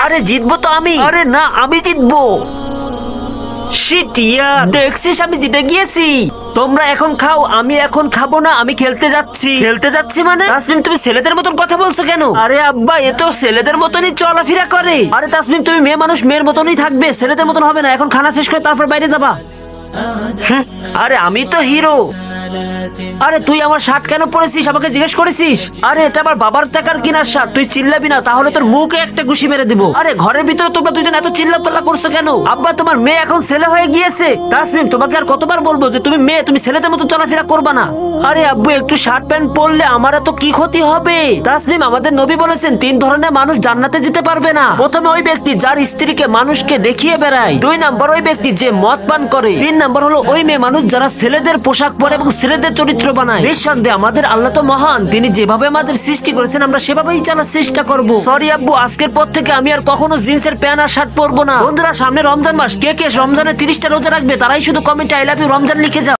আরে জিতবো তো আমি। আরে না, আমি জিতবো। শিট ইয়ার, দেখছিস আমি জিতে গিয়েছি। তোমরা এখন খাও, আমি এখন খাবো না, আমি খেলতে যাচ্ছি। খেলতে যাচ্ছি মানে? তাসমিম তুমি ছেলেদের মতন কথা বলছো কেন? আরে আব্বা, এ তো ছেলেদের মতনই চলাফেরা করে। আরে তাসমিম তুমি মেয়ে মানুষ, মেয়ের মতনই থাকবে, ছেলেদের মতন হবে না। এখন খানা শেষ করে তারপর বাইরে যাবা। আরে আমি তো হিরো। আরে তুই আমার শার্ট কেন পরেছিস, আমাকে জিজ্ঞেস করেছিস? আরে এটা আমার বাবার টাকার কিনার শার্ট, তুই চিল্লাবি না, তাহলে তোর মুখে একটা ঘুষি মেরে দিব। আরে ঘরের ভিতরে তোমরা দুজন এত চিল্লাপাল্লা করছো কেন? আব্বা তোমার মেয়ে এখন ছেলে হয়ে গিয়েছে। তাসমিম তোমাকে আর কতবার বলবো যে তুমি মেয়ে, তুমি ছেলেদের মতো চলাফেরা করবা না। আরে আব্বু একটু শার্ট প্যান্ট পরলে আমার এত কি ক্ষতি হবে? তাসমিম আমাদের নবী বলেছেন 3 ধরনের মানুষ জান্নাতে যেতে পারবে না। প্রথমে ওই ব্যক্তি যার স্ত্রীকে মানুষকে দেখিয়ে বেড়ায়, 2 নাম্বার ওই ব্যক্তি যে মদ পান করে, 3 নাম্বার হলো ওই মেয়ে মানুষ যারা ছেলেদের পোশাক পরে এবং ছেলেদের চরিত্র বানায়। নিঃসন্দেহে আমাদের আল্লাহ তো মহান, তিনি যেভাবে আমাদের সৃষ্টি করেছেন আমরা সেভাবেই চলার চেষ্টা করব। সরি আব্বু, আজকের পর থেকে আমি আর কখনো জিন্সের প্যান্ট আর শার্ট পরবো না। বন্ধুরা সামনে রমজান মাস, কে কে রমজানে 30টা রোজা রাখবে তারাই শুধু কমেন্টে আই লাভ ইউ রমজান লিখে যাও।